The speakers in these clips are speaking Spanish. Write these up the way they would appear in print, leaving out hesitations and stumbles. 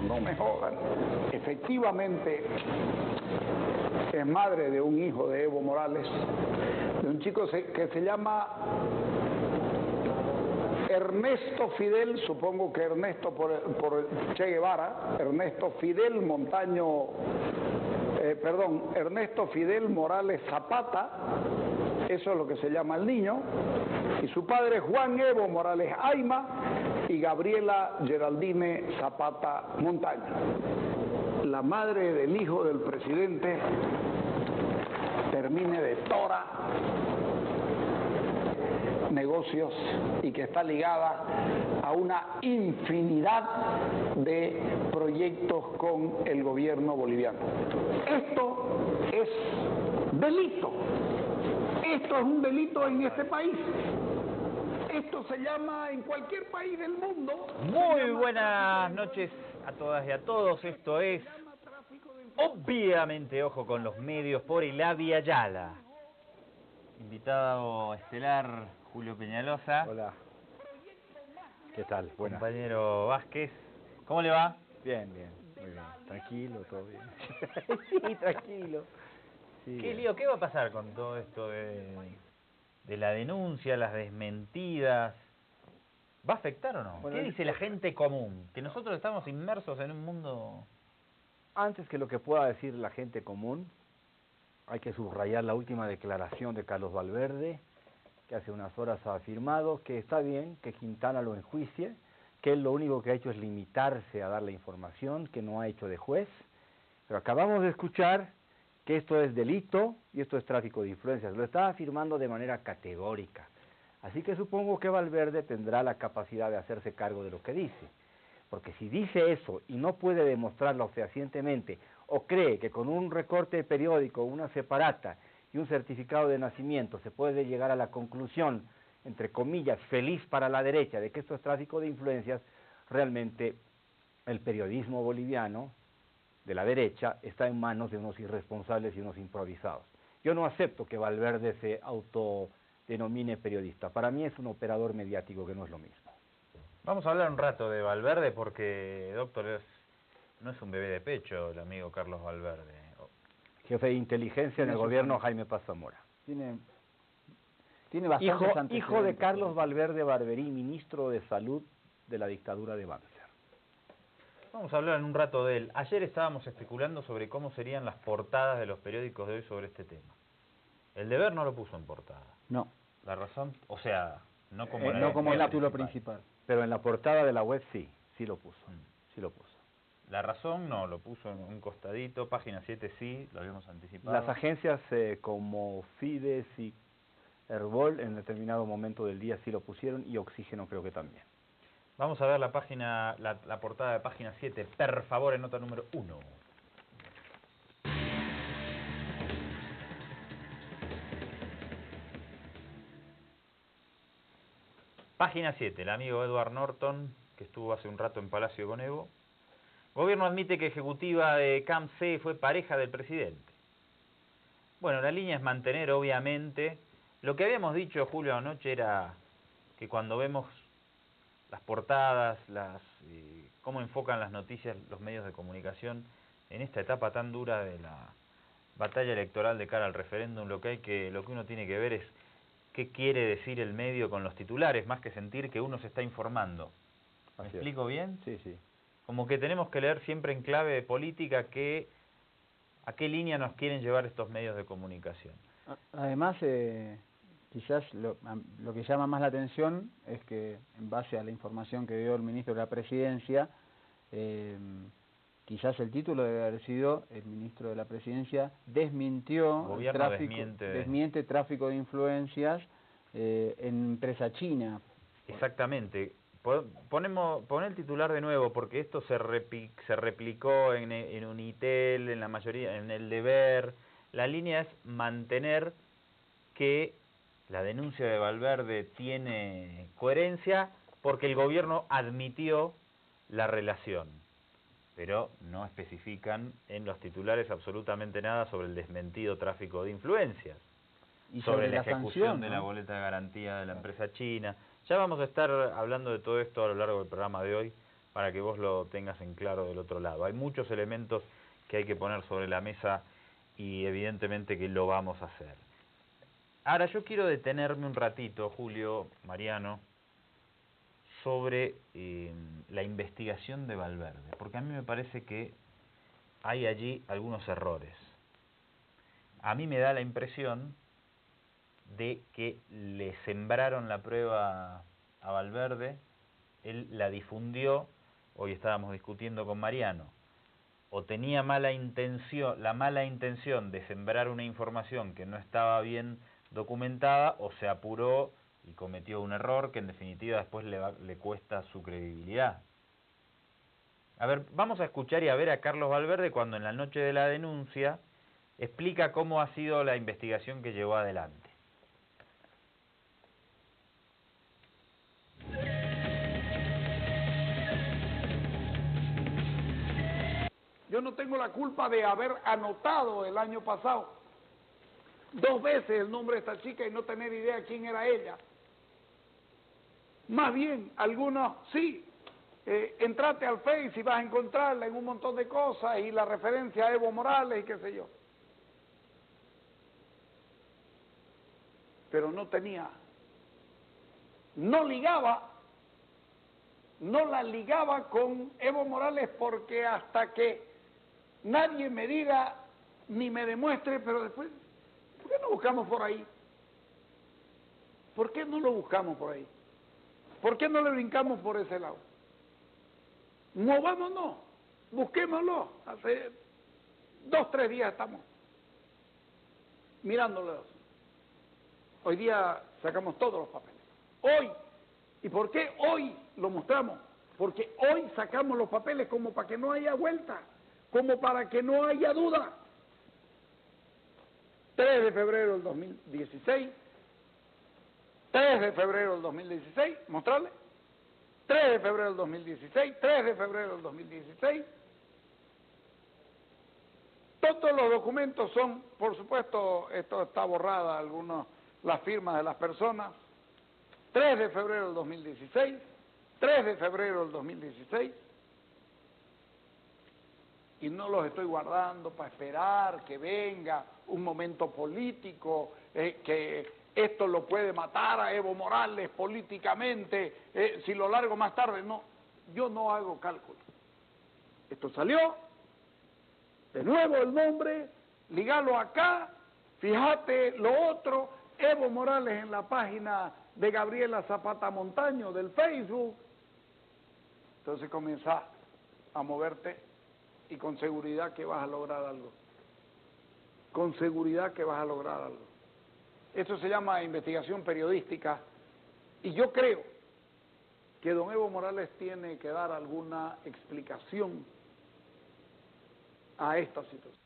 no me jodan. Efectivamente, es madre de un hijo de Evo Morales, de un chico que se llama Ernesto Fidel, supongo que Ernesto por Che Guevara, Ernesto Fidel Montaño, Ernesto Fidel Morales Zapata, eso es lo que se llama el niño, y su padre Juan Evo Morales Ayma y Gabriela Geraldine Zapata Montaño. La madre del hijo del presidente termine de tora negocios y que está ligada a una infinidad de proyectos con el gobierno boliviano. Esto es delito. Esto es un delito en este país. Esto se llama en cualquier país del mundo. Muy buenas noches a todas y a todos. Esto es, obviamente, Ojo con los Medios por Eladia Ayala. Invitado estelar Julio Peñalosa. Hola. ¿Qué tal? Buenas. Compañero Vázquez. ¿Cómo le va? Bien, bien, muy bien. Tranquilo, todo bien. Sí, tranquilo. Sí, ¿Qué lío? ¿Qué va a pasar con todo esto de la denuncia, las desmentidas? ¿Va a afectar o no? Bueno, ¿Qué dice la gente común? Que nosotros estamos inmersos en un mundo... Antes que lo que pueda decir la gente común, hay que subrayar la última declaración de Carlos Valverde, que hace unas horas ha afirmado que está bien que Quintana lo enjuicie, que él lo único que ha hecho es limitarse a dar la información, que no ha hecho de juez, pero acabamos de escuchar que esto es delito y esto es tráfico de influencias. Lo está afirmando de manera categórica. Así que supongo que Valverde tendrá la capacidad de hacerse cargo de lo que dice. Porque si dice eso y no puede demostrarlo fehacientemente, o cree que con un recorte periódico, una separata y un certificado de nacimiento se puede llegar a la conclusión, entre comillas, feliz para la derecha, de que esto es tráfico de influencias, realmente el periodismo boliviano de la derecha está en manos de unos irresponsables y unos improvisados. Yo no acepto que Valverde se autodenomine periodista. Para mí es un operador mediático que no es lo mismo. Vamos a hablar un rato de Valverde porque, doctor, no es un bebé de pecho el amigo Carlos Valverde. Jefe de inteligencia en el gobierno Jaime Paz Zamora. Tiene bastantes antecedentes. Hijo de Carlos Valverde Barberí, ministro de Salud de la dictadura de Banzer. Vamos a hablar en un rato de él. Ayer estábamos especulando sobre cómo serían las portadas de los periódicos de hoy sobre este tema. El Deber no lo puso en portada. No. ¿La razón? O sea, no como, no como el título principal. Pero en la portada de la web sí lo puso. Sí lo puso. La Razón no, lo puso en un costadito, Página 7 sí, lo habíamos anticipado. Las agencias como Fides y Herbol en determinado momento del día sí lo pusieron y Oxígeno creo que también. Vamos a ver la página, la portada de Página 7, per favor, en nota número 1. Página 7, el amigo Edward Norton, que estuvo hace un rato en Palacio con Evo. Gobierno admite que ejecutiva de Camp C fue pareja del presidente. Bueno, la línea es mantener, obviamente. Lo que habíamos dicho, Julio, anoche era que cuando vemos las portadas, cómo enfocan las noticias los medios de comunicación en esta etapa tan dura de la batalla electoral de cara al referéndum, lo que uno tiene que ver es qué quiere decir el medio con los titulares, más que sentir que uno se está informando. ¿Me explico bien? Sí, sí. Como que tenemos que leer siempre en clave de política a qué línea nos quieren llevar estos medios de comunicación. Además, quizás lo que llama más la atención es que, en base a la información que dio el ministro de la Presidencia, quizás el título debe haber sido: el ministro de la Presidencia desmintió desmiente tráfico de influencias en empresa china. Exactamente. Pon el titular de nuevo, porque esto se replicó en Unitel, en la mayoría, en El Deber. La línea es mantener que la denuncia de Valverde tiene coherencia porque el gobierno admitió la relación, pero no especifican en los titulares absolutamente nada sobre el desmentido tráfico de influencias, y sobre la sanción, ejecución ¿no? de la boleta de garantía de la empresa china. Ya vamos a estar hablando de todo esto a lo largo del programa de hoy, para que vos lo tengas en claro del otro lado. Hay muchos elementos que hay que poner sobre la mesa y evidentemente que lo vamos a hacer. Ahora yo quiero detenerme un ratito, Julio, Mariano, sobre la investigación de Valverde, porque a mí me parece que hay allí algunos errores. A mí me da la impresión de que le sembraron la prueba a Valverde, él la difundió, hoy estábamos discutiendo con Mariano, o tenía la mala intención de sembrar una información que no estaba bien documentada, o se apuró y cometió un error que en definitiva después le cuesta su credibilidad. A ver, vamos a escuchar y a ver a Carlos Valverde cuando en la noche de la denuncia explica cómo ha sido la investigación que llevó adelante. Yo no tengo la culpa de haber anotado el año pasado 2 veces el nombre de esta chica y no tener idea quién era ella. Más bien, algunos sí, entrate al Face y vas a encontrarla en un montón de cosas y la referencia a Evo Morales y qué sé yo. Pero no tenía, no la ligaba con Evo Morales porque hasta que nadie me diga ni me demuestre, pero después, ¿por qué no buscamos por ahí? ¿Por qué no lo buscamos por ahí? ¿Por qué no le brincamos por ese lado? Movámonos, busquémoslo. Hace 2, 3 días estamos mirándolo. Hoy día sacamos todos los papeles. Hoy. ¿Y por qué hoy lo mostramos? Porque hoy sacamos los papeles como para que no haya vuelta, como para que no haya duda. 3 de febrero del 2016, 3 de febrero del 2016, mostrarle, 3 de febrero del 2016, 3 de febrero del 2016. Todos los documentos son, por supuesto, esto está borrada, las firmas de las personas. 3 de febrero del 2016, 3 de febrero del 2016. Y no los estoy guardando para esperar que venga un momento político, que esto lo puede matar a Evo Morales políticamente, si lo largo más tarde. No, yo no hago cálculos. Esto salió, de nuevo el nombre, ligalo acá, fíjate lo otro, Evo Morales en la página de Gabriela Zapata Montaño del Facebook. Entonces comienza a moverte y con seguridad que vas a lograr algo. Con seguridad que vas a lograr algo. Esto se llama investigación periodística y yo creo que don Evo Morales tiene que dar alguna explicación a esta situación.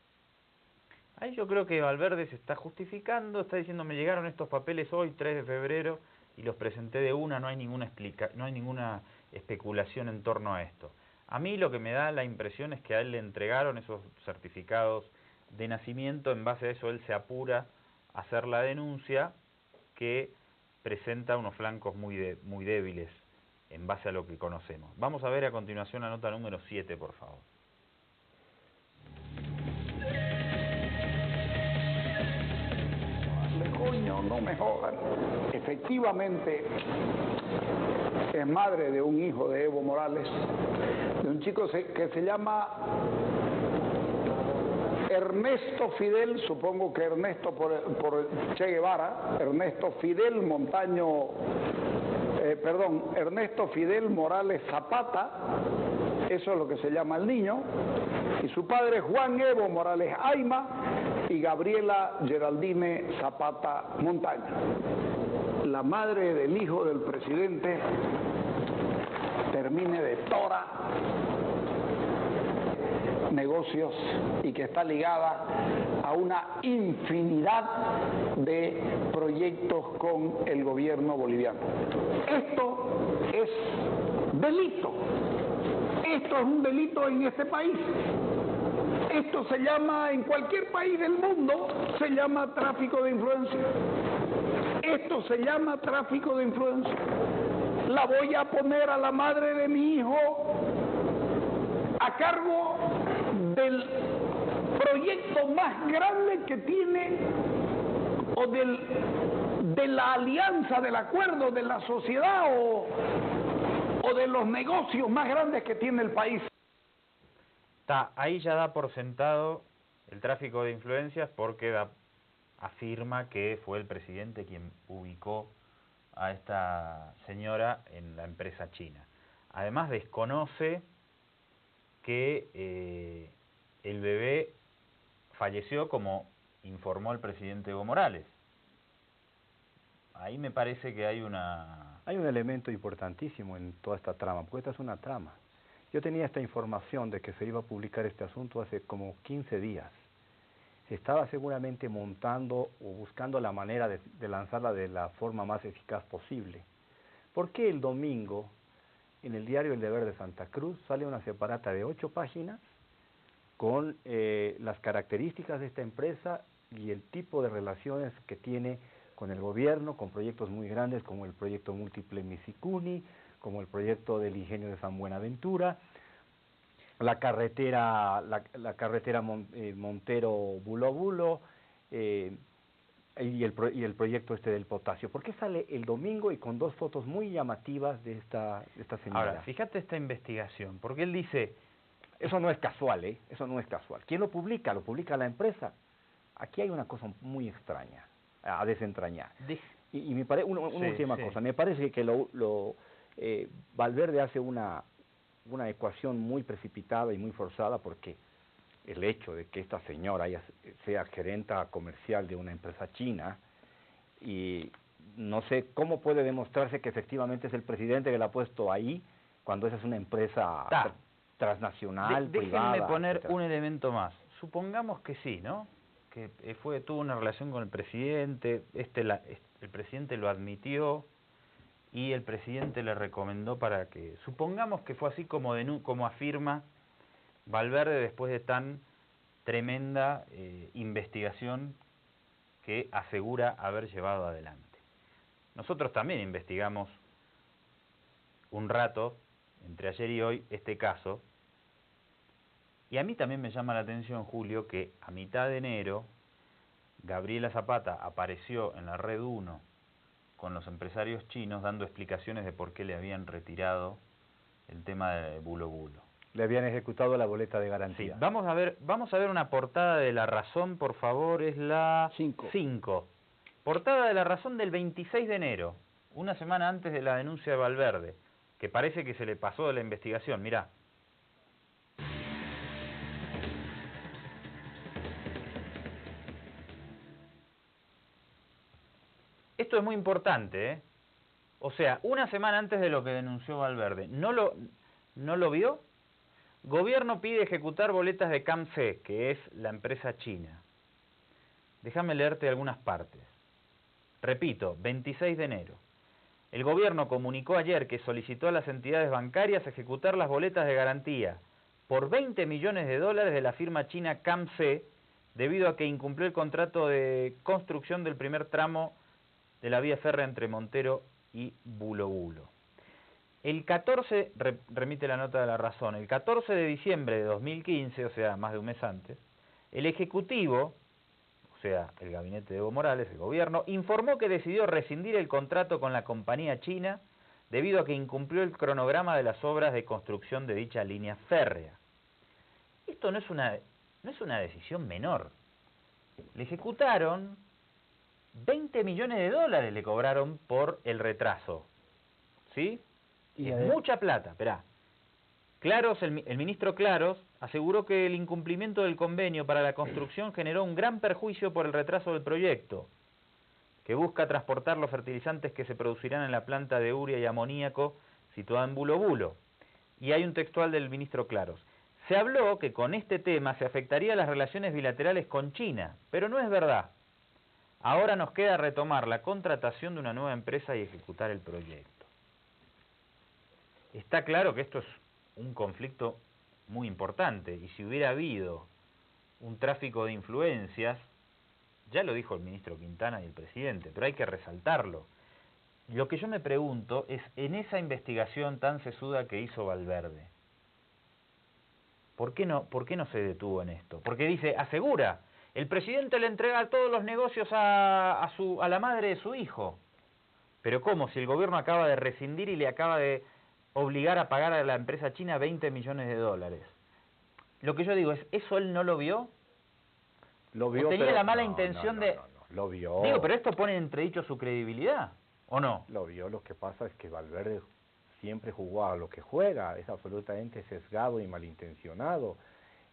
Ahí yo creo que Valverde se está justificando, está diciendo me llegaron estos papeles hoy, 3 de febrero, y los presenté de una, no hay ninguna especulación en torno a esto. A mí lo que me da la impresión es que a él le entregaron esos certificados de nacimiento, en base a eso él se apura a hacer la denuncia que presenta unos flancos muy débiles en base a lo que conocemos. Vamos a ver a continuación la nota número 7, por favor. Coño, no me jodan. Efectivamente, es madre de un hijo de Evo Morales, de un chico que se llama Ernesto Fidel, supongo que Ernesto por Che Guevara, Ernesto Fidel Ernesto Fidel Morales Zapata, eso es lo que se llama el niño, y su padre Juan Evo Morales Ayma y Gabriela Geraldine Zapata Montaña. La madre del hijo del presidente termine de tora negocios y que está ligada a una infinidad de proyectos con el gobierno boliviano. Esto es delito. Esto es un delito en este país. Esto se llama, en cualquier país del mundo, se llama tráfico de influencia. Esto se llama tráfico de influencia. la voy a poner a la madre de mi hijo a cargo del proyecto más grande que tiene, o de la alianza, del acuerdo, de la sociedad o de los negocios más grandes que tiene el país. Ahí ya da por sentado el tráfico de influencias porque afirma que fue el presidente quien ubicó a esta señora en la empresa china. Además desconoce que el bebé falleció como informó el presidente Evo Morales. Ahí me parece que hay un elemento importantísimo en toda esta trama, porque esta es una trama. Yo tenía esta información de que se iba a publicar este asunto hace como 15 días. Se estaba seguramente montando o buscando la manera de lanzarla de la forma más eficaz posible. ¿Por qué el domingo, en el diario El Deber de Santa Cruz, sale una separata de 8 páginas con las características de esta empresa y el tipo de relaciones que tiene con el gobierno, con proyectos muy grandes como el proyecto múltiple Misicuni, como el proyecto del ingenio de San Buenaventura, la carretera Montero-Bulo Bulo, y el proyecto del potasio? ¿Por qué sale el domingo y con 2 fotos muy llamativas de esta señora? Ahora, fíjate esta investigación, porque él dice... Eso no es casual, ¿eh? Eso no es casual. ¿Quién lo publica? ¿Lo publica la empresa? Aquí hay una cosa muy extraña a desentrañar. Y me parece una última cosa. Me parece que Valverde hace una ecuación muy precipitada y muy forzada, porque el hecho de que esta señora sea gerenta comercial de una empresa china, y no sé cómo puede demostrarse que efectivamente es el presidente que la ha puesto ahí, cuando esa es una empresa transnacional, privada. Déjenme poner etcétera. un elemento más. Supongamos que sí, ¿no? Que tuvo una relación con el presidente, el presidente lo admitió y el presidente le recomendó para que... Supongamos que fue así como afirma Valverde después de tan tremenda investigación que asegura haber llevado adelante. Nosotros también investigamos un rato, entre ayer y hoy, este caso, y a mí también me llama la atención, Julio, que a mitad de enero Gabriela Zapata apareció en la Red 1 con los empresarios chinos dando explicaciones de por qué le habían retirado el tema de Bulo Bulo. Le habían ejecutado la boleta de garantía. Sí, vamos a ver una portada de La Razón, por favor, es la 5. Portada de La Razón del 26 de enero, una semana antes de la denuncia de Valverde, que parece que se le pasó de la investigación, mirá. Esto es muy importante, ¿eh? O sea, una semana antes de lo que denunció Valverde. ¿No lo vio? Gobierno pide ejecutar boletas de CAMC, que es la empresa china. Déjame leerte algunas partes. Repito, 26 de enero. El gobierno comunicó ayer que solicitó a las entidades bancarias ejecutar las boletas de garantía por $20 millones de la firma china CAMC, debido a que incumplió el contrato de construcción del primer tramo de la vía férrea entre Montero y Bulo Bulo. El 14, remite la nota de La Razón, el 14 de diciembre de 2015, o sea, más de un mes antes, el Ejecutivo, o sea, el gabinete de Evo Morales, el gobierno, informó que decidió rescindir el contrato con la compañía china debido a que incumplió el cronograma de las obras de construcción de dicha línea férrea. Esto no es una decisión menor. Le ejecutaron $20 millones le cobraron por el retraso. ¿Sí? Y es mucha plata, esperá. Claros, el ministro Claros aseguró que el incumplimiento del convenio para la construcción generó un gran perjuicio por el retraso del proyecto, que busca transportar los fertilizantes que se producirán en la planta de urea y amoníaco situada en Bulo Bulo. Y hay un textual del ministro Claros. Se habló que con este tema se afectaría las relaciones bilaterales con China, pero no es verdad. Ahora nos queda retomar la contratación de una nueva empresa y ejecutar el proyecto. Está claro que esto es un conflicto muy importante, y si hubiera habido un tráfico de influencias, ya lo dijo el ministro Quintana y el presidente, pero hay que resaltarlo. lo que yo me pregunto es, en esa investigación tan sesuda que hizo Valverde, ¿por qué no se detuvo en esto? Porque dice, asegura, el presidente le entrega todos los negocios a la madre de su hijo. Pero ¿cómo? Si el gobierno acaba de rescindir y le acaba de obligar a pagar a la empresa china 20 millones de dólares. Lo que yo digo es, ¿eso él no lo vio? Lo vio, ¿O tenía pero la mala intención de...? No, lo vio. Digo, pero esto pone en entredicho su credibilidad, ¿o no? Lo vio, lo que pasa es que Valverde siempre jugó a lo que juega, es absolutamente sesgado y malintencionado.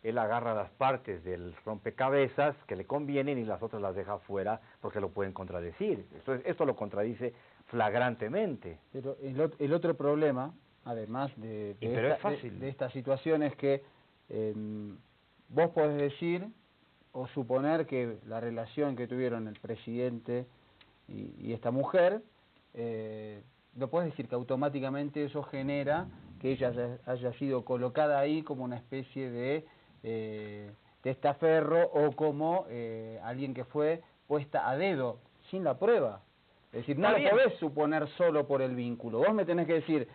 Él agarra las partes del rompecabezas que le convienen y las otras las deja fuera porque lo pueden contradecir. Esto lo contradice flagrantemente. Pero el otro problema, además de esta situación, es que vos podés decir o suponer que la relación que tuvieron el presidente y esta mujer, no podés decir que automáticamente eso genera que ella haya sido colocada ahí como una especie de testaferro o como alguien que fue puesta a dedo, sin la prueba. Es decir, no lo podés suponer solo por el vínculo. Vos me tenés que decir,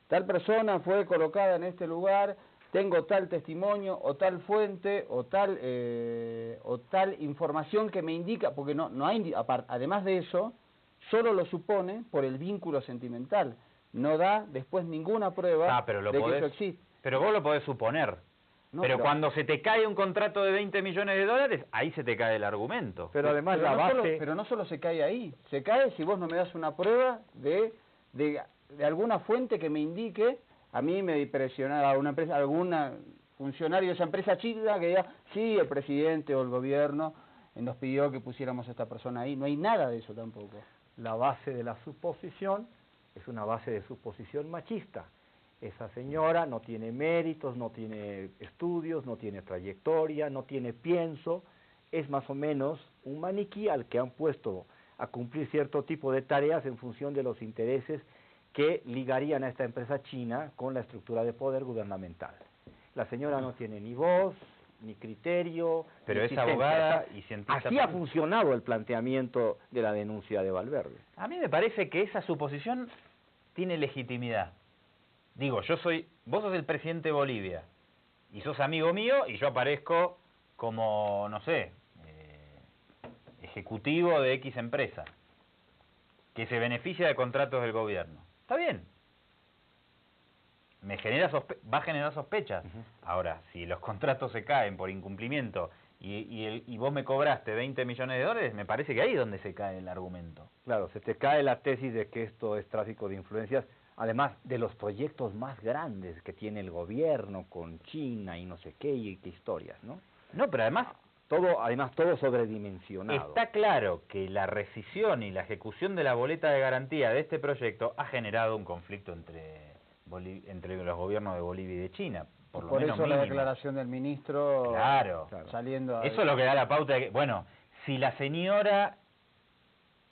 tal persona fue colocada en este lugar, tengo tal testimonio o tal fuente o tal información que me indica, porque no hay, además de eso, solo lo supone por el vínculo sentimental. No da después ninguna prueba pero de que eso existe. Pero vos lo podés suponer. No, pero cuando se te cae un contrato de 20 millones de dólares, ahí se te cae el argumento. Pero además la base... Pero no solo se cae ahí, se cae si vos no me das una prueba de alguna fuente que me indique, a mí me presionaba una empresa, alguna funcionario de esa empresa china que diga, sí, el presidente o el gobierno nos pidió que pusiéramos a esta persona ahí. No hay nada de eso tampoco. La base de la suposición es una base de suposición machista. Esa señora no tiene méritos, no tiene estudios, no tiene trayectoria, no tiene pienso, es más o menos un maniquí al que han puesto a cumplir cierto tipo de tareas en función de los intereses que ligarían a esta empresa china con la estructura de poder gubernamental. La señora no tiene ni voz, ni criterio, pero es abogada y cientista. Así ha funcionado el planteamiento de la denuncia de Valverde. A mí me parece que esa suposición tiene legitimidad. Digo, vos sos el presidente de Bolivia y sos amigo mío y yo aparezco como, no sé, ejecutivo de X empresa que se beneficia de contratos del gobierno. Está bien. Va a generar sospechas. Ahora, si los contratos se caen por incumplimiento y vos me cobraste 20 millones de dólares, me parece que ahí es donde se cae el argumento. Claro, se te cae la tesis de que esto es tráfico de influencias, además de los proyectos más grandes que tiene el gobierno con China y no sé qué y qué historias, ¿no? No, pero además todo sobredimensionado. Está claro que la rescisión y la ejecución de la boleta de garantía de este proyecto ha generado un conflicto entre los gobiernos de Bolivia y de China. Por eso la declaración del ministro saliendo... Eso es lo que da la pauta de que, bueno, si la señora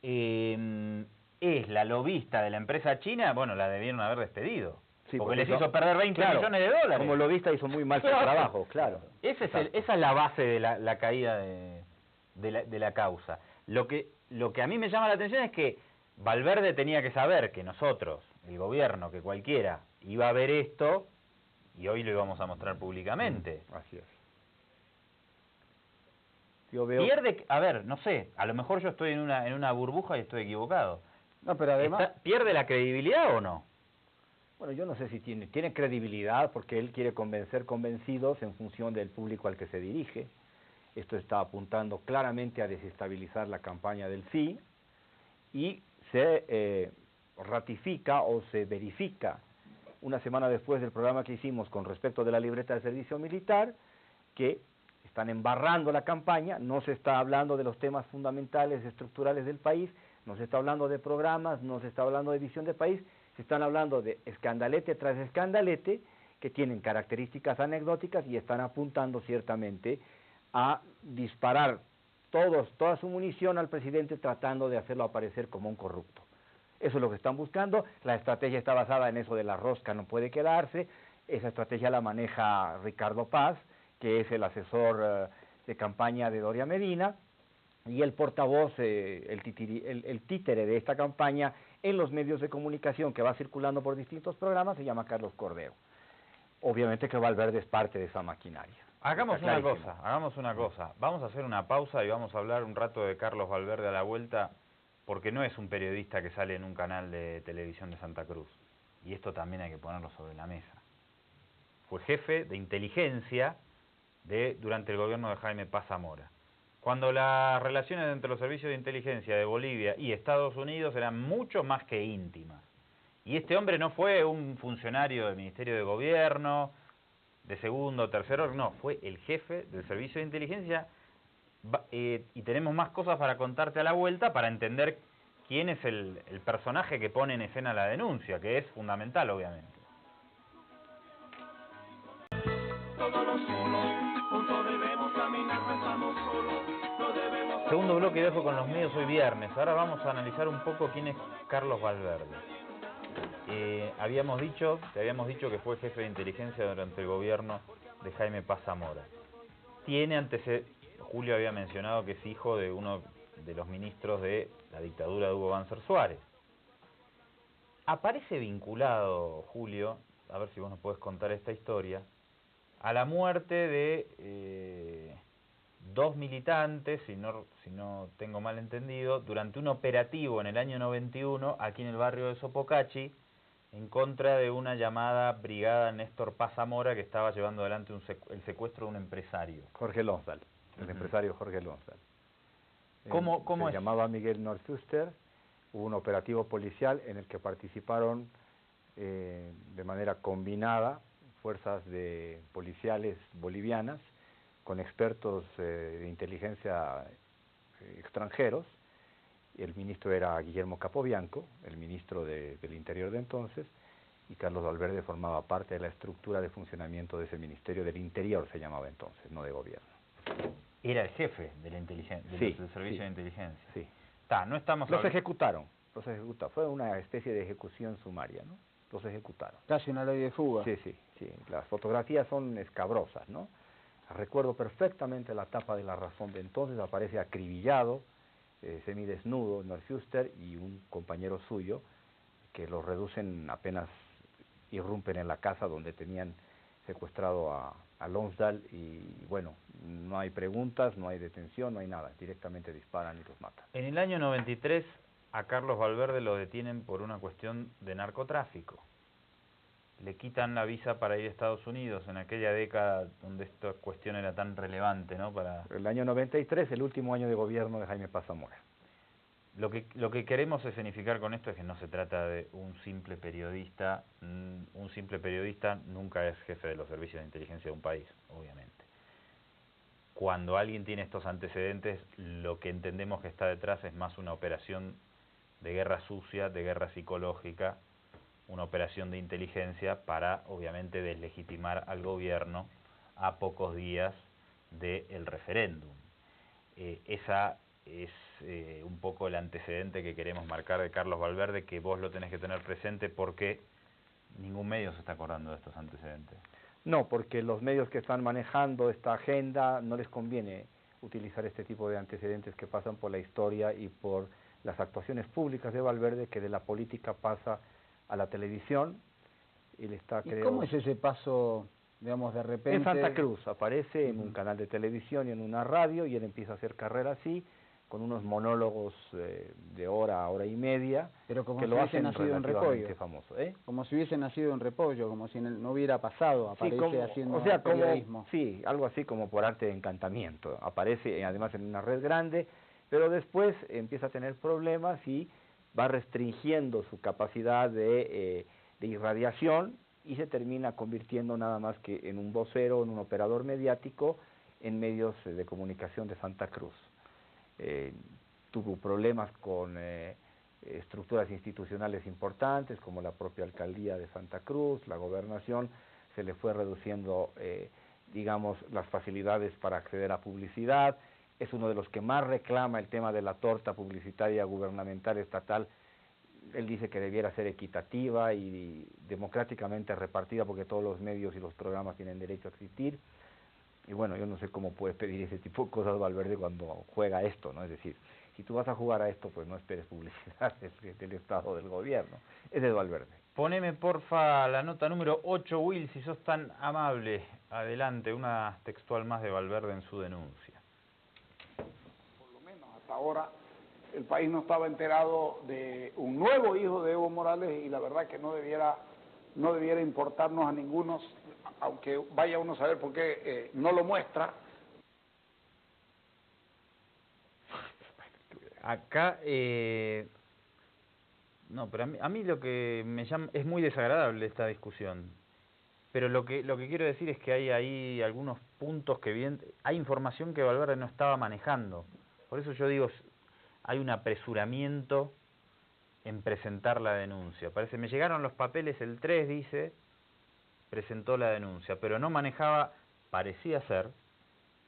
es la lobista de la empresa china, bueno, la debieron haber despedido. Sí, porque les hizo perder 20 millones de dólares. Como lobista hizo muy mal su trabajo, claro. Esa es la base de la caída de la causa. Lo que a mí me llama la atención es que Valverde tenía que saber que nosotros, el gobierno, que cualquiera, iba a ver esto y hoy lo íbamos a mostrar públicamente. Así es. A ver, no sé, a lo mejor yo estoy en una burbuja y estoy equivocado. No, pero además... ¿Pierde la credibilidad o no? Bueno, yo no sé si tiene credibilidad porque él quiere convencer convencidos en función del público al que se dirige. Esto está apuntando claramente a desestabilizar la campaña del sí y se ratifica o se verifica una semana después del programa que hicimos con respecto de la libreta de servicio militar que están embarrando la campaña, no se está hablando de los temas fundamentales, estructurales del país, no se está hablando de programas, no se está hablando de visión de país, se están hablando de escandalete tras escandalete que tienen características anecdóticas y están apuntando ciertamente a disparar toda su munición al presidente tratando de hacerlo aparecer como un corrupto. Eso es lo que están buscando, la estrategia está basada en eso de la rosca no puede quedarse, esa estrategia la maneja Ricardo Paz, que es el asesor de campaña de Doria Medina, y el portavoz, el títere de esta campaña en los medios de comunicación que va circulando por distintos programas se llama Carlos Cordero. Obviamente que Valverde es parte de esa maquinaria. Hagamos una cosa, vamos a hacer una pausa y vamos a hablar un rato de Carlos Valverde a la vuelta, porque no es un periodista que sale en un canal de televisión de Santa Cruz, y esto también hay que ponerlo sobre la mesa. Fue jefe de inteligencia durante el gobierno de Jaime Paz Zamora, cuando las relaciones entre los servicios de inteligencia de Bolivia y Estados Unidos eran mucho más que íntimas. Y este hombre no fue un funcionario del Ministerio de Gobierno, de segundo o tercero, no, fue el jefe del servicio de inteligencia, y tenemos más cosas para contarte a la vuelta para entender quién es el personaje que pone en escena la denuncia, que es fundamental, obviamente. Segundo bloque y dejo con los medios hoy viernes. Ahora vamos a analizar un poco quién es Carlos Valverde. Te habíamos dicho que fue jefe de inteligencia durante el gobierno de Jaime Paz Zamora. Tiene antecedentes, Julio había mencionado que es hijo de uno de los ministros de la dictadura de Hugo Banzer Suárez. Aparece vinculado, Julio, a ver si vos nos podés contar esta historia, a la muerte de dos militantes, si no tengo mal entendido, durante un operativo en el año 91, aquí en el barrio de Sopocachi, en contra de una llamada Brigada Néstor Paz Zamora que estaba llevando adelante el secuestro de un empresario. Jorge Lonsdal, el empresario Jorge Lonsdal. ¿Cómo se llamaba Miguel Northuster. Hubo un operativo policial en el que participaron de manera combinada fuerzas policiales bolivianas con expertos de inteligencia extranjeros. El ministro era Guillermo Capobianco, el ministro del Interior de entonces, y Carlos Valverde formaba parte de la estructura de funcionamiento de ese Ministerio del Interior, se llamaba entonces, no de gobierno. Era el jefe de la inteligencia, del servicio de inteligencia. Sí. No estamos los ejecutaron. Fue una especie de ejecución sumaria, ¿no? Los ejecutaron. Casi una ley de fuga. Sí. Las fotografías son escabrosas, ¿no? Recuerdo perfectamente la tapa de La Razón de entonces, aparece acribillado, semidesnudo, Northuster y un compañero suyo, que lo reducen apenas irrumpen en la casa donde tenían secuestrado a Lonsdal, y bueno, no hay preguntas, no hay detención, no hay nada, directamente disparan y los matan. En el año 93 a Carlos Valverde lo detienen por una cuestión de narcotráfico. Le quitan la visa para ir a Estados Unidos en aquella década donde esta cuestión era tan relevante, ¿no? El año 93, el último año de gobierno de Jaime Paz Zamora. Lo que queremos escenificar con esto es que no se trata de un simple periodista. Un simple periodista nunca es jefe de los servicios de inteligencia de un país, obviamente. Cuando alguien tiene estos antecedentes, lo que entendemos que está detrás es más una operación de guerra sucia, de guerra psicológica, una operación de inteligencia para, obviamente, deslegitimar al gobierno a pocos días del referéndum. Esa es un poco el antecedente que queremos marcar de Carlos Valverde, que vos lo tenés que tener presente porque ningún medio se está acordando de estos antecedentes. No, porque los medios que están manejando esta agenda no les conviene utilizar este tipo de antecedentes que pasan por la historia y por las actuaciones públicas de Valverde, que de la política pasa a la televisión. ¿Y cómo es ese paso, digamos, de repente? En Santa Cruz, aparece en un canal de televisión y en una radio, y él empieza a hacer carrera así, con unos monólogos de hora a hora y media, pero como que si lo hubiese hacen nacido en Repollo, famoso, como si hubiese nacido en Repollo, como si no hubiera pasado, aparece haciendo periodismo. Sí, algo así como por arte de encantamiento, aparece además en una red grande, pero después empieza a tener problemas y va restringiendo su capacidad de irradiación, y se termina convirtiendo nada más que en un vocero, en un operador mediático en medios de comunicación de Santa Cruz. Tuvo problemas con estructuras institucionales importantes como la propia alcaldía de Santa Cruz, la gobernación, se le fue reduciendo digamos las facilidades para acceder a publicidad. Es uno de los que más reclama el tema de la torta publicitaria gubernamental estatal. Él dice que debiera ser equitativa y democráticamente repartida, porque todos los medios y los programas tienen derecho a existir. Y bueno, yo no sé cómo puedes pedir ese tipo de cosas Valverde cuando juega esto, ¿no? Es decir, si tú vas a jugar a esto, pues no esperes publicidad del Estado, del gobierno. Ese es Valverde. Poneme, porfa, la nota número 8, Will, si sos tan amable. Adelante, una textual más de Valverde en su denuncia. Por lo menos hasta ahora el país no estaba enterado de un nuevo hijo de Evo Morales y la verdad que no debiera importarnos a ninguno, aunque vaya uno a saber por qué no lo muestra. Acá, no, pero a mí lo que me llama, es muy desagradable esta discusión, pero lo que quiero decir es que hay ahí algunos puntos que hay información que Valverde no estaba manejando. Por eso yo digo, hay un apresuramiento en presentar la denuncia. Parece, me llegaron los papeles el 3, dice, presentó la denuncia, pero no manejaba, parecía ser,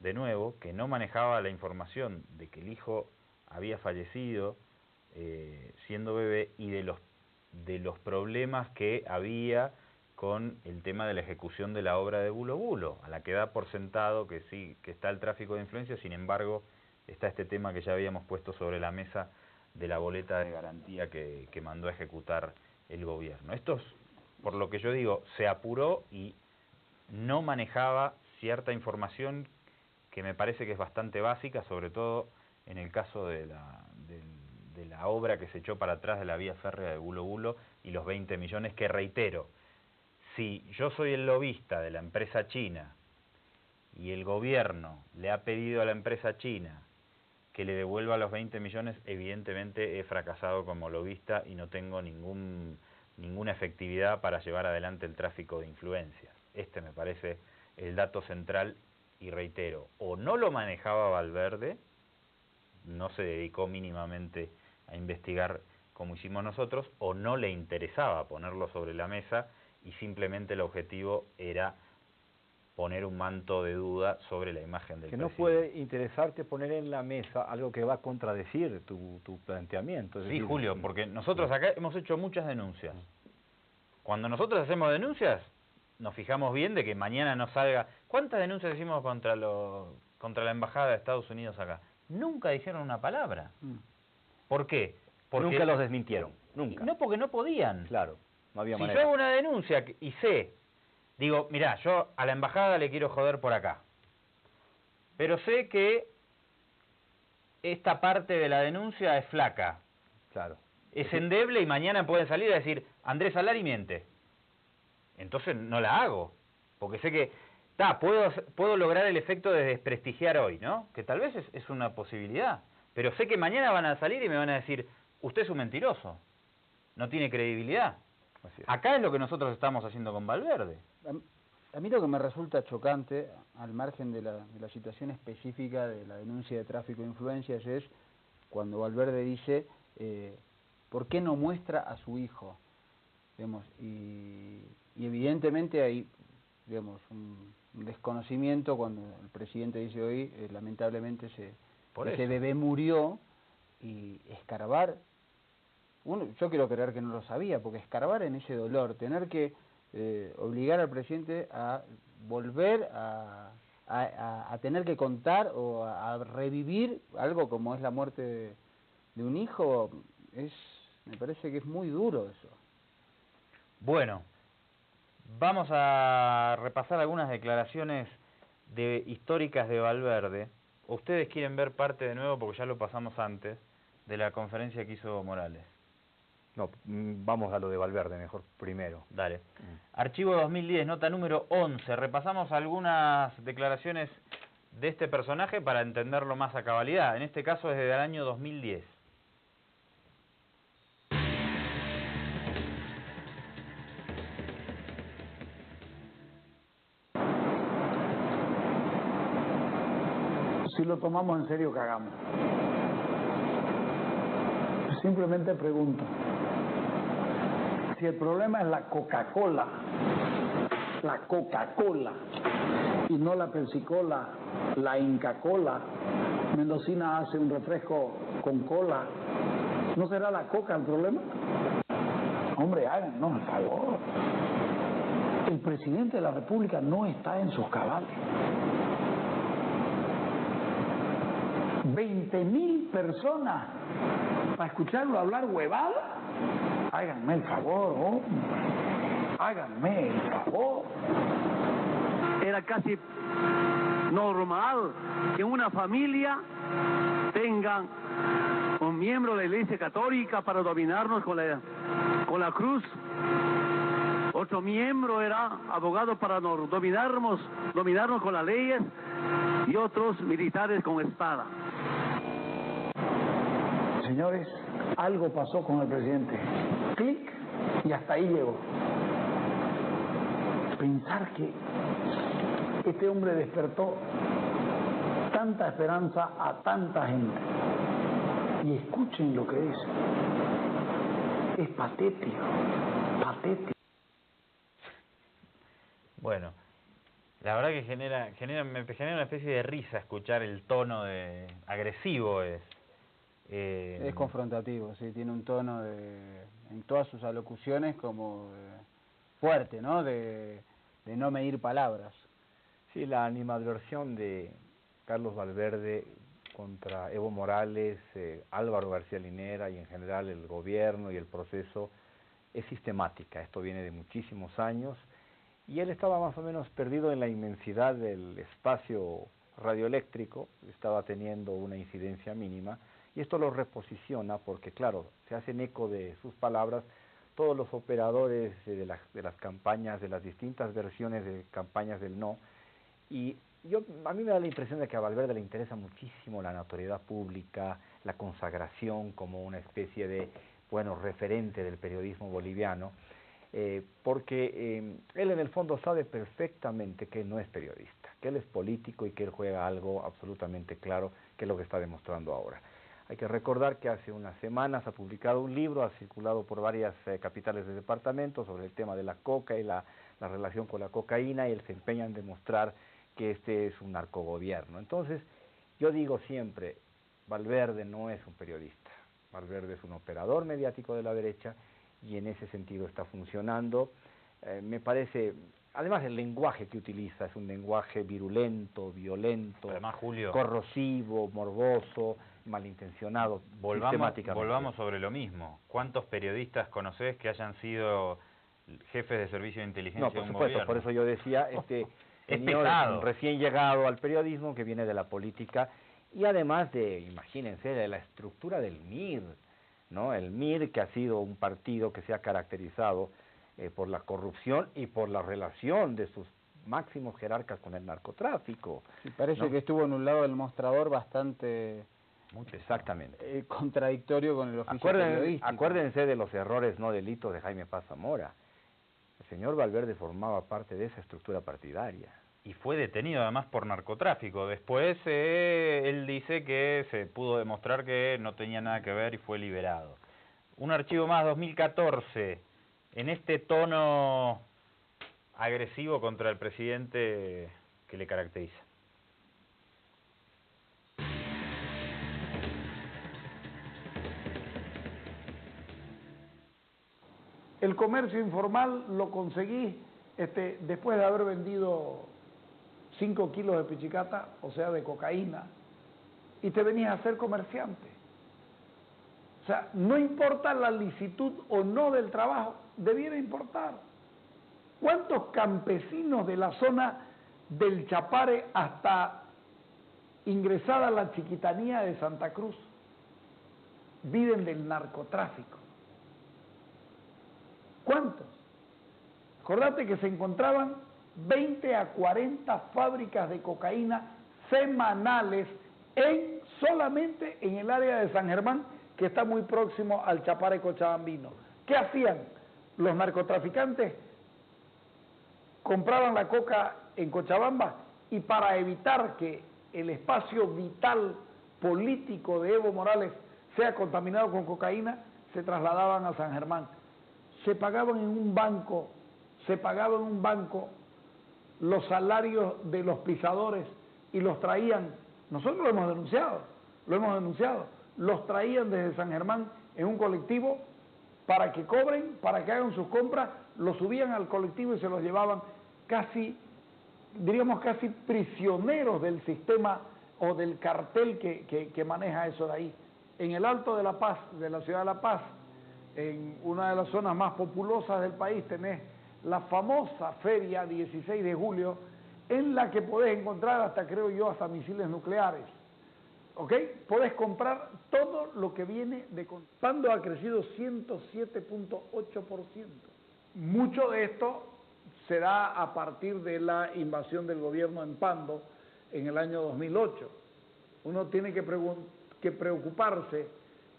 de nuevo, que no manejaba la información de que el hijo había fallecido siendo bebé y de los problemas que había con el tema de la ejecución de la obra de Bulo Bulo, a la que da por sentado que sí, que está el tráfico de influencias, sin embargo, está este tema que ya habíamos puesto sobre la mesa de la boleta de garantía que mandó a ejecutar el gobierno. Esto, por lo que yo digo, se apuró y no manejaba cierta información que me parece que es bastante básica, sobre todo en el caso de la obra que se echó para atrás de la vía férrea de Bulo Bulo y los 20 millones que, reitero, si yo soy el lobista de la empresa china y el gobierno le ha pedido a la empresa china que le devuelva los 20 millones, evidentemente he fracasado como lobista y no tengo ninguna efectividad para llevar adelante el tráfico de influencias. Este me parece el dato central y reitero, o no lo manejaba Valverde, no se dedicó mínimamente a investigar como hicimos nosotros, o no le interesaba ponerlo sobre la mesa y simplemente el objetivo era poner un manto de duda sobre la imagen del presidente. Que no puede interesarte poner en la mesa algo que va a contradecir tu planteamiento. Sí, Julio, porque nosotros acá hemos hecho muchas denuncias. Cuando nosotros hacemos denuncias, nos fijamos bien de que mañana no salga... ¿Cuántas denuncias hicimos contra la Embajada de Estados Unidos acá? Nunca dijeron una palabra. ¿Por qué? Porque nunca los desmintieron, nunca. No, porque no podían. Claro, no había manera. Si yo hago una denuncia y digo, mirá, yo a la embajada le quiero joder por acá, pero sé que esta parte de la denuncia es flaca, claro, es endeble y mañana pueden salir a decir, Andrés Salari miente. Entonces no la hago, porque sé que puedo lograr el efecto de desprestigiar hoy, ¿no? Que tal vez es una posibilidad, pero sé que mañana van a salir y me van a decir, usted es un mentiroso, no tiene credibilidad. Acá es lo que nosotros estamos haciendo con Valverde. A mí lo que me resulta chocante, al margen de la situación específica de la denuncia de tráfico de influencias, es cuando Valverde dice, ¿por qué no muestra a su hijo? Digamos, y evidentemente hay, digamos, un desconocimiento cuando el presidente dice hoy, lamentablemente ese bebé murió, y escarbar, yo quiero creer que no lo sabía, porque escarbar en ese dolor, tener que obligar al presidente a volver a tener que contar o a revivir algo como es la muerte de un hijo, me parece que es muy duro eso. Bueno, vamos a repasar algunas declaraciones históricas de Valverde. ¿Ustedes quieren ver parte de nuevo, porque ya lo pasamos antes, de la conferencia que hizo Morales? No, vamos a lo de Valverde mejor primero. Dale. Archivo 2010, nota número 11. Repasamos algunas declaraciones de este personaje para entenderlo más a cabalidad. En este caso es desde el año 2010. Si lo tomamos en serio, cagamos. Simplemente pregunto, si el problema es la Coca-Cola y no la Pepsi-Cola, la Inca-Cola, Mendocina hace un refresco con cola, ¿no será la Coca el problema? Hombre, háganos el favor. El presidente de la República no está en sus cabales. 20.000 personas para escucharlo hablar huevada. Háganme el favor, hombre. Háganme el favor. Era casi normal que una familia tenga un miembro de la Iglesia Católica para dominarnos con la cruz. Otro miembro era abogado para dominarnos con las leyes, y otros militares con espada. Señores, algo pasó con el presidente. Clic, y hasta ahí llegó. Pensar que este hombre despertó tanta esperanza a tanta gente. Y escuchen lo que dice. Es patético, patético. Bueno, la verdad que me genera una especie de risa escuchar el tono agresivo. Es confrontativo, sí, tiene un tono en todas sus alocuciones como fuerte, ¿no? De no medir palabras. Sí, la animadversión de Carlos Valverde contra Evo Morales, Álvaro García Linera y en general el gobierno y el proceso es sistemática. Esto viene de muchísimos años y él estaba más o menos perdido en la inmensidad del espacio radioeléctrico, estaba teniendo una incidencia mínima y esto lo reposiciona porque, claro, se hacen eco de sus palabras todos los operadores de las campañas, de las distintas versiones de campañas del no. Y a mí me da la impresión de que a Valverde le interesa muchísimo la notoriedad pública, la consagración como una especie de, referente del periodismo boliviano, porque él en el fondo sabe perfectamente que él no es periodista, que él es político y que él juega algo absolutamente claro, que es lo que está demostrando ahora. Hay que recordar que hace unas semanas ha publicado un libro, ha circulado por varias capitales de departamento sobre el tema de la coca y la relación con la cocaína, y él se empeña en demostrar que este es un narcogobierno. Entonces, yo digo siempre, Valverde no es un periodista, Valverde es un operador mediático de la derecha y en ese sentido está funcionando. Me parece, además el lenguaje que utiliza es un lenguaje virulento, violento, además, Julio, corrosivo, morboso, malintencionado, sistemáticamente. Volvamos sobre lo mismo. ¿Cuántos periodistas conocés que hayan sido jefes de servicio de inteligencia de un gobierno? No, por supuesto, por eso yo decía, señor recién llegado al periodismo que viene de la política y además imagínense, de la estructura del MIR, ¿no? El MIR, que ha sido un partido que se ha caracterizado por la corrupción y por la relación de sus máximos jerarcas con el narcotráfico. Sí, parece que estuvo en un lado del mostrador bastante... Exactamente. Contradictorio con el oficio periodístico. Acuérdense de los errores no delitos de Jaime Paz Zamora. El señor Valverde formaba parte de esa estructura partidaria. Y fue detenido además por narcotráfico. Después él dice que se pudo demostrar que no tenía nada que ver y fue liberado. Un archivo más, 2014, en este tono agresivo contra el presidente que le caracteriza. El comercio informal lo conseguí después de haber vendido 5 kilos de pichicata, o sea, de cocaína, y te venías a ser comerciante. O sea, no importa la licitud o no del trabajo, debiera importar. ¿Cuántos campesinos de la zona del Chapare hasta ingresada a la Chiquitanía de Santa Cruz viven del narcotráfico? ¿Cuántos? Acordate que se encontraban 20 a 40 fábricas de cocaína semanales solamente en el área de San Germán, que está muy próximo al Chapare cochabambino. ¿Qué hacían? Los narcotraficantes compraban la coca en Cochabamba y para evitar que el espacio vital político de Evo Morales sea contaminado con cocaína, se trasladaban a San Germán. Se pagaban en un banco los salarios de los pisadores y los traían, nosotros lo hemos denunciado, los traían desde San Germán en un colectivo para que cobren, para que hagan sus compras, los subían al colectivo y se los llevaban casi, diríamos casi prisioneros del sistema o del cartel que maneja eso de ahí. En el Alto de La Paz, de la ciudad de La Paz, en una de las zonas más populosas del país, tenés la famosa feria 16 de julio, en la que podés encontrar hasta, creo yo, hasta misiles nucleares. ¿Ok? Podés comprar todo lo que viene de... Pando ha crecido 107.8%. Mucho de esto se da a partir de la invasión del gobierno en Pando en el año 2008. Uno tiene que preocuparse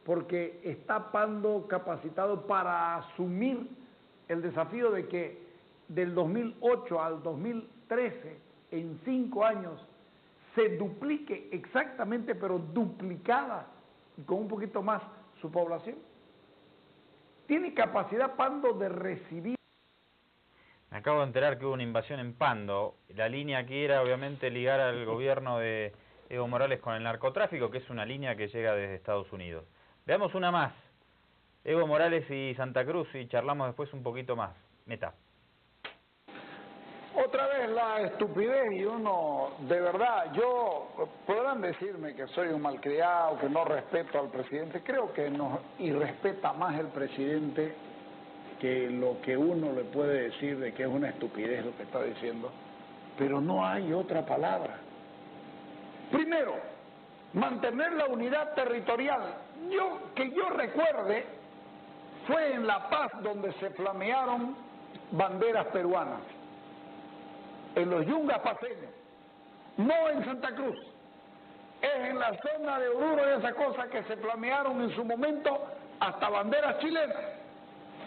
porque está Pando capacitado para asumir el desafío de que del 2008 al 2013, en 5 años, se duplique exactamente, pero duplicada, y con un poquito más, su población. ¿Tiene capacidad Pando de recibir? Me acabo de enterar que hubo una invasión en Pando. La línea aquí era, obviamente, ligar al gobierno de Evo Morales con el narcotráfico, que es una línea que llega desde Estados Unidos. Veamos una más. Evo Morales y Santa Cruz, y charlamos después un poquito más. Meta. Otra vez la estupidez, y uno, de verdad, podrán decirme que soy un malcriado, que no respeto al presidente. Creo que nos irrespeta más el presidente que lo que uno le puede decir de que es una estupidez lo que está diciendo. Pero no hay otra palabra. Primero, mantener la unidad territorial. Que yo recuerde, fue en La Paz donde se flamearon banderas peruanas, en los yungas paseños, no en Santa Cruz. Es en la zona de Oruro y esa cosa que se flamearon en su momento hasta banderas chilenas.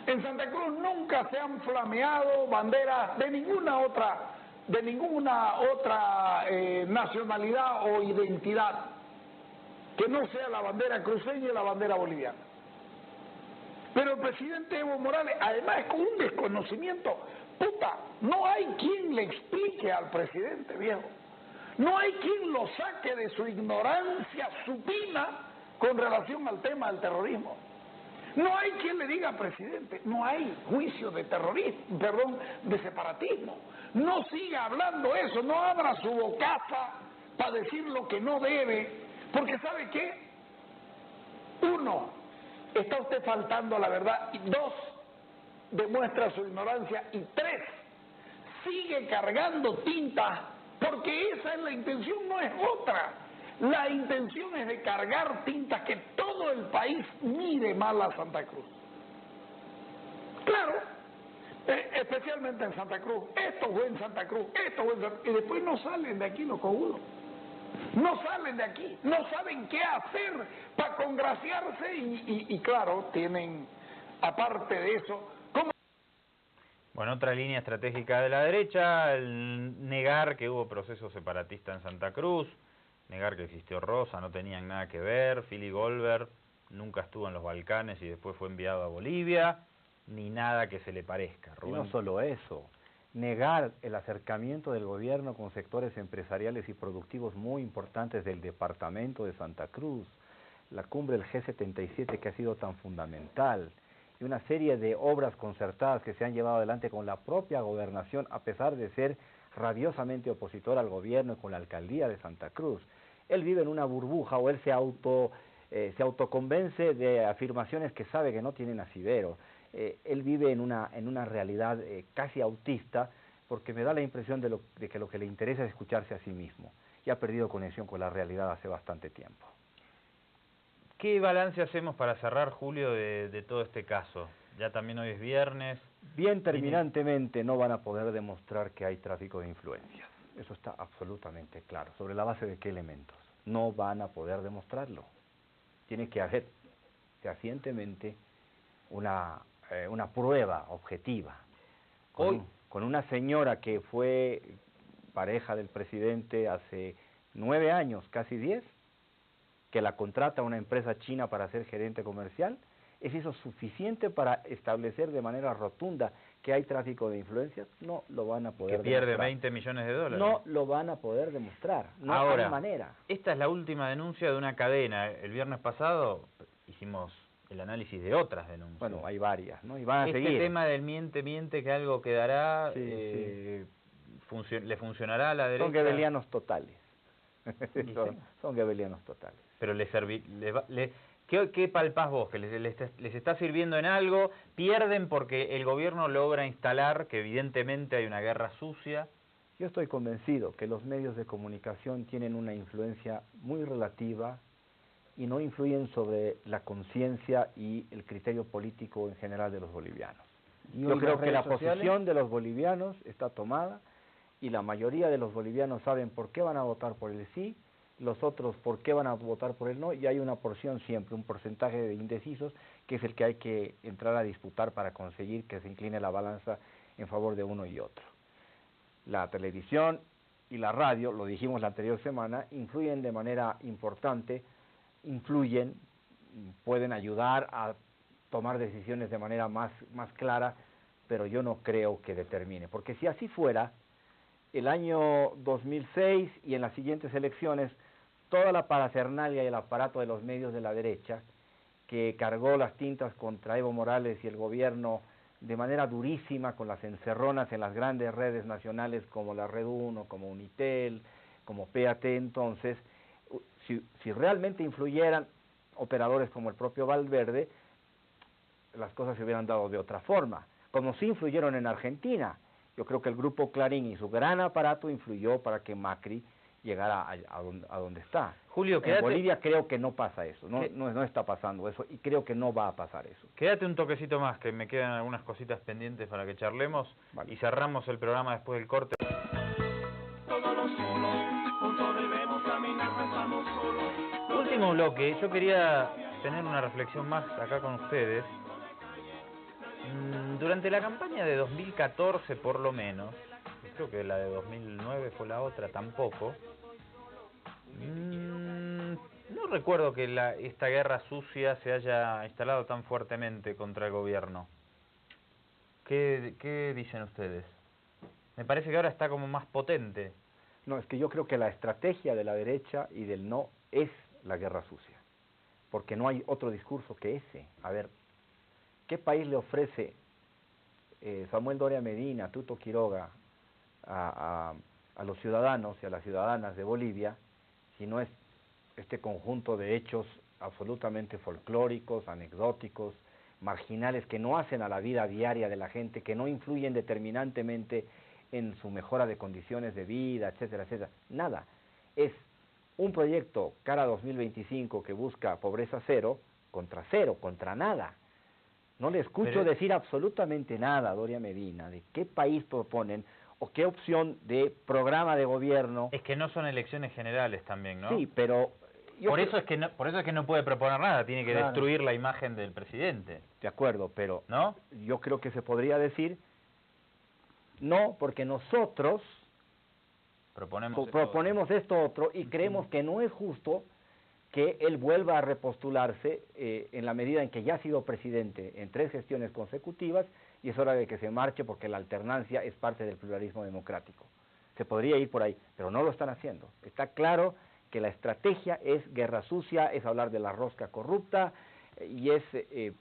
En Santa Cruz nunca se han flameado banderas de ninguna otra nacionalidad o identidad que no sea la bandera cruceña y la bandera boliviana. Pero el presidente Evo Morales, además con un desconocimiento, no hay quien le explique al presidente, viejo. No hay quien lo saque de su ignorancia supina con relación al tema del terrorismo. No hay quien le diga, presidente, no hay juicio de terrorismo, de separatismo. No siga hablando eso, no abra su bocaza para decir lo que no debe, porque ¿sabe qué? 1, está usted faltando a la verdad, y 2, demuestra su ignorancia, y 3, sigue cargando tinta, porque esa es la intención, no es otra. La intención es de cargar tintas, que todo el país mire mal a Santa Cruz. Claro, especialmente en Santa Cruz. Esto fue en Santa Cruz, esto fue en Santa Cruz. Y después no salen de aquí los cojudos. No salen de aquí, no saben qué hacer para congraciarse y claro, tienen, aparte de eso... Bueno, otra línea estratégica de la derecha, el negar que hubo proceso separatista en Santa Cruz, negar que existió Rosa, no tenían nada que ver, Philly Goldberg nunca estuvo en los Balcanes y después fue enviado a Bolivia, ni nada que se le parezca. Y no solo eso, negar el acercamiento del gobierno con sectores empresariales y productivos muy importantes del departamento de Santa Cruz, la cumbre del G77 que ha sido tan fundamental, y una serie de obras concertadas que se han llevado adelante con la propia gobernación, a pesar de ser rabiosamente opositor al gobierno y con la alcaldía de Santa Cruz. Él vive en una burbuja, o él se autoconvence de afirmaciones que sabe que no tienen asidero. Él vive en una realidad casi autista, porque me da la impresión de que lo que le interesa es escucharse a sí mismo, y ha perdido conexión con la realidad hace bastante tiempo. ¿Qué balance hacemos para cerrar, Julio, de todo este caso? Ya también hoy es viernes. Bien terminantemente no van a poder demostrar que hay tráfico de influencias. Eso está absolutamente claro. ¿Sobre la base de qué elementos? No van a poder demostrarlo. Tiene que haber fehacientemente una prueba objetiva. Con una señora que fue pareja del presidente hace 9 años, casi 10, que la contrata una empresa china para ser gerente comercial, ¿es eso suficiente para establecer de manera rotunda que hay tráfico de influencias? No lo van a poder demostrar. Que pierde 20 millones de dólares. No lo van a poder demostrar, no Ahora, hay manera. Esta es la última denuncia de una cadena. El viernes pasado hicimos el análisis de otras denuncias. Bueno, hay varias, ¿no? Y van a seguir. Este tema del miente que algo quedará, Sí, ¿le funcionará a la derecha? Son gebelianos totales. Sí. Son gebelianos totales. Pero ¿qué palpás vos? ¿Que les está sirviendo en algo? ¿Pierden porque el gobierno logra instalar que evidentemente hay una guerra sucia? Yo estoy convencido que los medios de comunicación tienen una influencia muy relativa y no influyen sobre la conciencia y el criterio político en general de los bolivianos. Yo creo que la posición de los bolivianos está tomada y la mayoría de los bolivianos saben por qué van a votar por el sí, los otros por qué van a votar por el no, y hay una porción siempre, un porcentaje de indecisos, que es el que hay que entrar a disputar para conseguir que se incline la balanza en favor de uno y otro. La televisión y la radio, lo dijimos la anterior semana, influyen de manera importante, pueden ayudar a tomar decisiones de manera más clara, pero yo no creo que determine, porque si así fuera, el año 2006 y en las siguientes elecciones, toda la parafernalia y el aparato de los medios de la derecha, que cargó las tintas contra Evo Morales y el gobierno de manera durísima, con las encerronas en las grandes redes nacionales como la Red 1, como Unitel, como PAT, entonces, si realmente influyeran operadores como el propio Valverde, las cosas se hubieran dado de otra forma, como sí influyeron en Argentina. Yo creo que el Grupo Clarín y su gran aparato influyó para que Macri llegara a donde está. Julio, en Bolivia creo que no pasa eso, no está pasando eso, y creo que no va a pasar eso. Quédate un toquecito más, que me quedan algunas cositas pendientes para que charlemos, vale. Y cerramos el programa después del corte. Último bloque, yo quería tener una reflexión más acá con ustedes. Durante la campaña de 2014 por lo menos, creo que la de 2009 fue la otra, tampoco, no recuerdo que esta guerra sucia se haya instalado tan fuertemente contra el gobierno. ¿Qué dicen ustedes? Me parece que ahora está como más potente. No, es que yo creo que la estrategia de la derecha y del no es la guerra sucia, porque no hay otro discurso que ese. A ver, ¿qué país le ofrece Samuel Doria Medina, Tuto Quiroga a los ciudadanos y a las ciudadanas de Bolivia, si no es este conjunto de hechos absolutamente folclóricos, anecdóticos, marginales, que no hacen a la vida diaria de la gente, que no influyen determinantemente en su mejora de condiciones de vida, etcétera, etcétera? Nada. Es un proyecto cara 2025 que busca pobreza cero, contra nada. No le escucho decir absolutamente nada a Doria Medina de qué país proponen o qué opción de programa de gobierno. Es que no son elecciones generales también, ¿no? Sí, pero por eso es que no puede proponer nada, tiene que destruir la imagen del presidente. De acuerdo, pero ¿no? Yo creo que se podría decir no, porque nosotros proponemos esto otro y creemos que no es justo que él vuelva a repostularse en la medida en que ya ha sido presidente en 3 gestiones consecutivas y es hora de que se marche porque la alternancia es parte del pluralismo democrático. Se podría ir por ahí, pero no lo están haciendo. Está claro que la estrategia es guerra sucia, es hablar de la rosca corrupta y es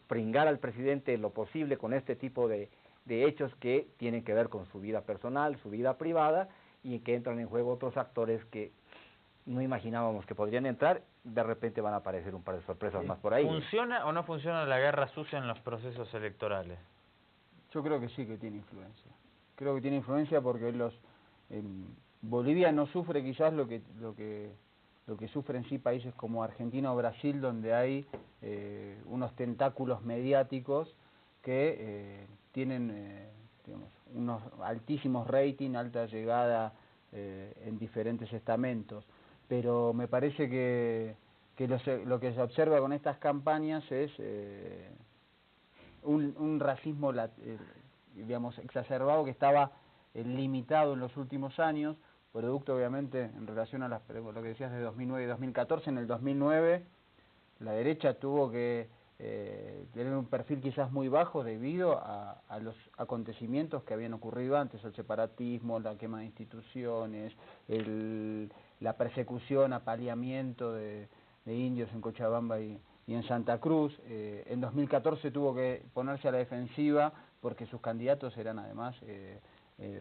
pringar al presidente lo posible con este tipo de hechos que tienen que ver con su vida personal, su vida privada y en que entran en juego otros actores que no imaginábamos que podrían entrar, de repente van a aparecer un par de sorpresas más por ahí. ¿Funciona o no funciona la guerra sucia en los procesos electorales? Yo creo que sí que tiene influencia. Creo que tiene influencia porque Bolivia no sufre quizás lo que sufren sí países como Argentina o Brasil, donde hay unos tentáculos mediáticos que tienen digamos, unos altísimos rating, alta llegada en diferentes estamentos. Pero me parece que lo que se observa con estas campañas es un racismo digamos exacerbado que estaba limitado en los últimos años, producto obviamente en relación a lo que decías de 2009 y 2014. En el 2009 la derecha tuvo que tener un perfil quizás muy bajo debido a los acontecimientos que habían ocurrido antes, el separatismo, la quema de instituciones, la persecución, apaleamiento de indios en Cochabamba y y en Santa Cruz. En 2014 tuvo que ponerse a la defensiva porque sus candidatos eran además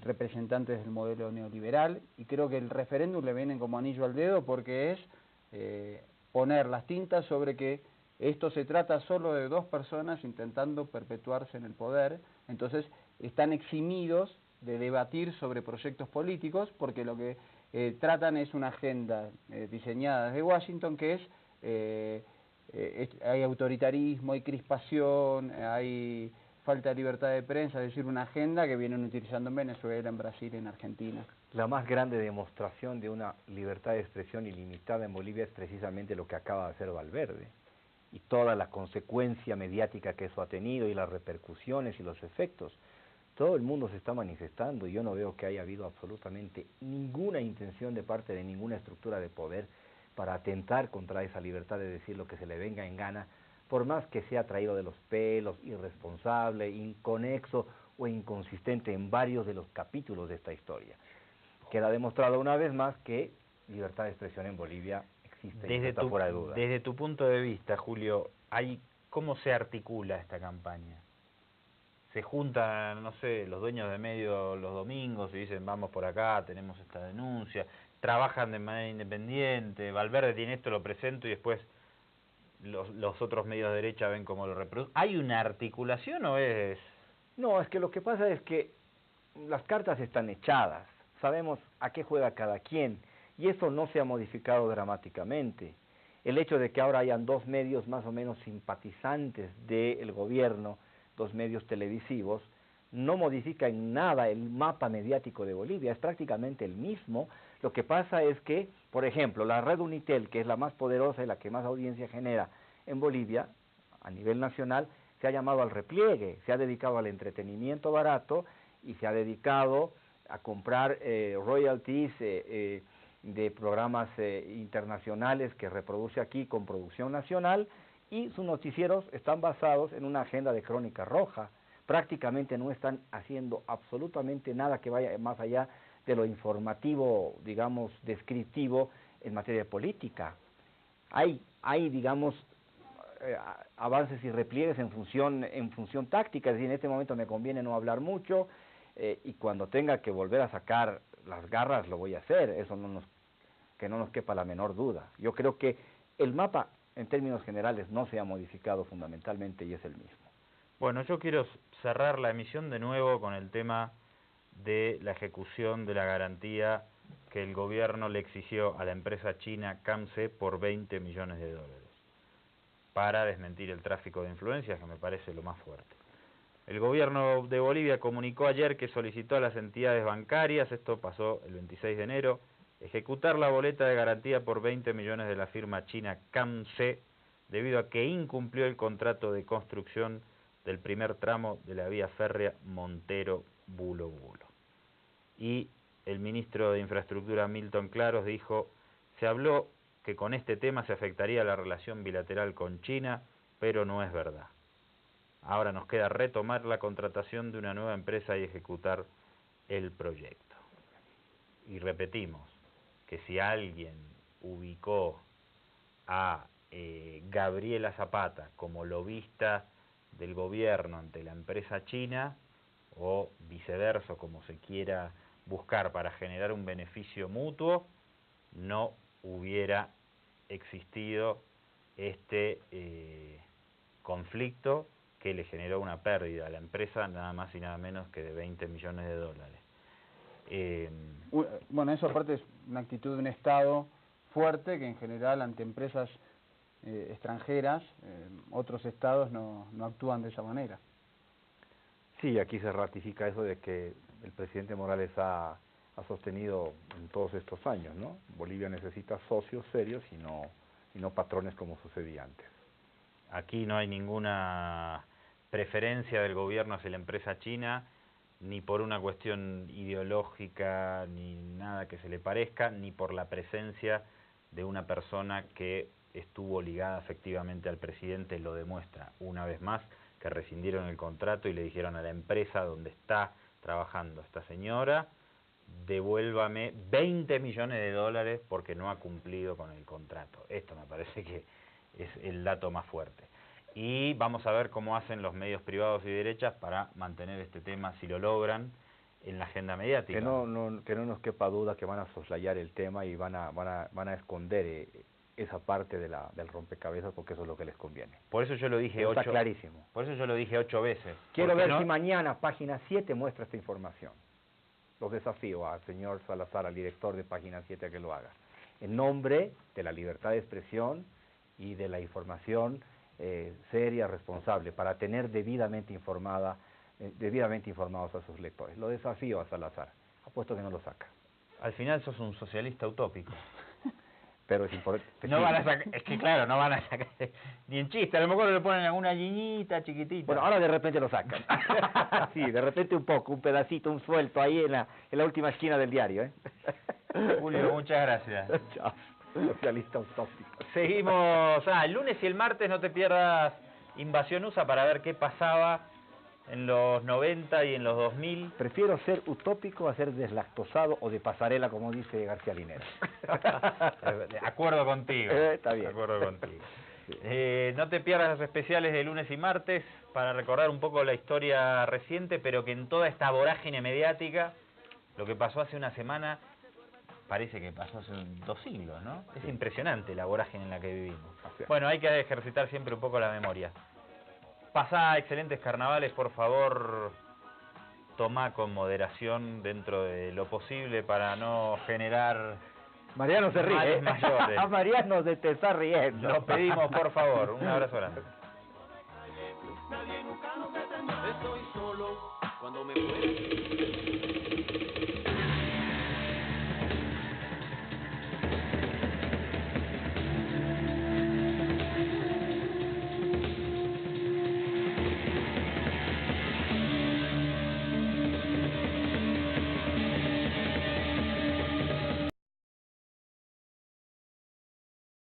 representantes del modelo neoliberal, y creo que el referéndum le viene como anillo al dedo porque es poner las tintas sobre que esto se trata solo de dos personas intentando perpetuarse en el poder. Entonces están eximidos de debatir sobre proyectos políticos porque lo que tratan es una agenda diseñada desde Washington, que hay autoritarismo, hay crispación, hay falta de libertad de prensa, es decir, una agenda que vienen utilizando en Venezuela, en Brasil y en Argentina. La más grande demostración de una libertad de expresión ilimitada en Bolivia es precisamente lo que acaba de hacer Valverde, y toda la consecuencia mediática que eso ha tenido, y las repercusiones y los efectos. Todo el mundo se está manifestando, y yo no veo que haya habido absolutamente ninguna intención de parte de ninguna estructura de poder para atentar contra esa libertad de decir lo que se le venga en gana, por más que sea traído de los pelos, irresponsable, inconexo o inconsistente en varios de los capítulos de esta historia. Queda demostrado una vez más que libertad de expresión en Bolivia existe, y está fuera de duda. Desde tu punto de vista, Julio, ¿cómo se articula esta campaña? Se juntan, no sé, los dueños de medios los domingos y dicen vamos por acá, tenemos esta denuncia, trabajan de manera independiente, Valverde tiene esto, lo presento, y después los otros medios de derecha ven cómo lo reproducen. ¿Hay una articulación o es...? No, es que lo que pasa es que las cartas están echadas, sabemos a qué juega cada quien, y eso no se ha modificado dramáticamente. El hecho de que ahora hayan dos medios más o menos simpatizantes del gobierno, dos medios televisivos, no modifica en nada el mapa mediático de Bolivia, es prácticamente el mismo. Lo que pasa es que, por ejemplo, la red Unitel, que es la más poderosa y la que más audiencia genera en Bolivia, a nivel nacional, se ha llamado al repliegue, se ha dedicado al entretenimiento barato y se ha dedicado a comprar royalties de programas internacionales que reproduce aquí con producción nacional, y sus noticieros están basados en una agenda de crónica roja. Prácticamente no están haciendo absolutamente nada que vaya más allá de lo informativo, digamos, descriptivo en materia política. Hay digamos, avances y repliegues en función táctica, es decir, en este momento me conviene no hablar mucho, y cuando tenga que volver a sacar las garras lo voy a hacer, eso que no nos quepa la menor duda. Yo creo que el mapa en términos generales no se ha modificado fundamentalmente y es el mismo. Bueno, yo quiero cerrar la emisión de nuevo con el tema de la ejecución de la garantía que el gobierno le exigió a la empresa china CAMSE por 20 millones de dólares para desmentir el tráfico de influencias, que me parece lo más fuerte. El gobierno de Bolivia comunicó ayer que solicitó a las entidades bancarias, esto pasó el 26 de enero, ejecutar la boleta de garantía por 20 millones de la firma china CAMSE debido a que incumplió el contrato de construcción del primer tramo de la vía férrea Montero-Bulo Bulo. Y el ministro de Infraestructura Milton Claros dijo, se habló que con este tema se afectaría la relación bilateral con China, pero no es verdad. Ahora nos queda retomar la contratación de una nueva empresa y ejecutar el proyecto. Y repetimos que si alguien ubicó a Gabriela Zapata como lobista del gobierno ante la empresa china, o viceversa, como se quiera buscar para generar un beneficio mutuo, no hubiera existido este conflicto que le generó una pérdida a la empresa nada más y nada menos que de 20 millones de dólares. Bueno, eso aparte es una actitud de un Estado fuerte que en general ante empresas extranjeras, otros estados no actúan de esa manera. Sí, aquí se ratifica eso de que el presidente Morales ha sostenido en todos estos años, ¿no? Bolivia necesita socios serios y no patrones como sucedía antes. Aquí no hay ninguna preferencia del gobierno hacia la empresa china, ni por una cuestión ideológica, ni nada que se le parezca, ni por la presencia de una persona que estuvo ligada efectivamente al presidente. Lo demuestra una vez más que rescindieron el contrato y le dijeron a la empresa donde está trabajando esta señora, devuélvame 20 millones de dólares porque no ha cumplido con el contrato. Esto me parece que es el dato más fuerte. Y vamos a ver cómo hacen los medios privados y derechas para mantener este tema, si lo logran, en la agenda mediática. Que no nos quepa duda que van a soslayar el tema y van a esconder esa parte del rompecabezas, porque eso es lo que les conviene. Por eso yo lo dije está clarísimo. Por eso yo lo dije 8 veces. Quiero ver si mañana Página 7 muestra esta información. Los desafío al señor Salazar, al director de Página 7, a que lo haga. En nombre de la libertad de expresión y de la información seria, responsable, para tener debidamente informados a sus lectores. Lo desafío a Salazar. Apuesto que no lo saca. Al final sos un socialista utópico. Pero es importante. No van a sacar, es que claro, no van a sacar ni en chiste, a lo mejor le ponen alguna guiñita chiquitita. Bueno, ahora de repente lo sacan. Sí, de repente un poco, un pedacito, un suelto ahí en la última esquina del diario, Julio, muchas gracias. Chao. Socialista utópico. Seguimos, el lunes y el martes no te pierdas Invasión USA para ver qué pasaba en los 90 y en los 2000. Prefiero ser utópico a ser deslactosado o de pasarela, como dice García Linera. De acuerdo contigo. Está bien. De acuerdo contigo. No te pierdas los especiales de lunes y martes para recordar un poco la historia reciente, pero que en toda esta vorágine mediática, lo que pasó hace una semana parece que pasó hace 2 siglos, ¿no? Es impresionante la vorágine en la que vivimos. Bueno, hay que ejercitar siempre un poco la memoria. Pasá excelentes carnavales, por favor, tomá con moderación dentro de lo posible para no generar Mariano se ríe. males mayores. A Mariano se te está riendo. Lo pedimos, por favor. Un abrazo grande. Nadie nunca nos detendrá. Estoy solo cuando me puedes.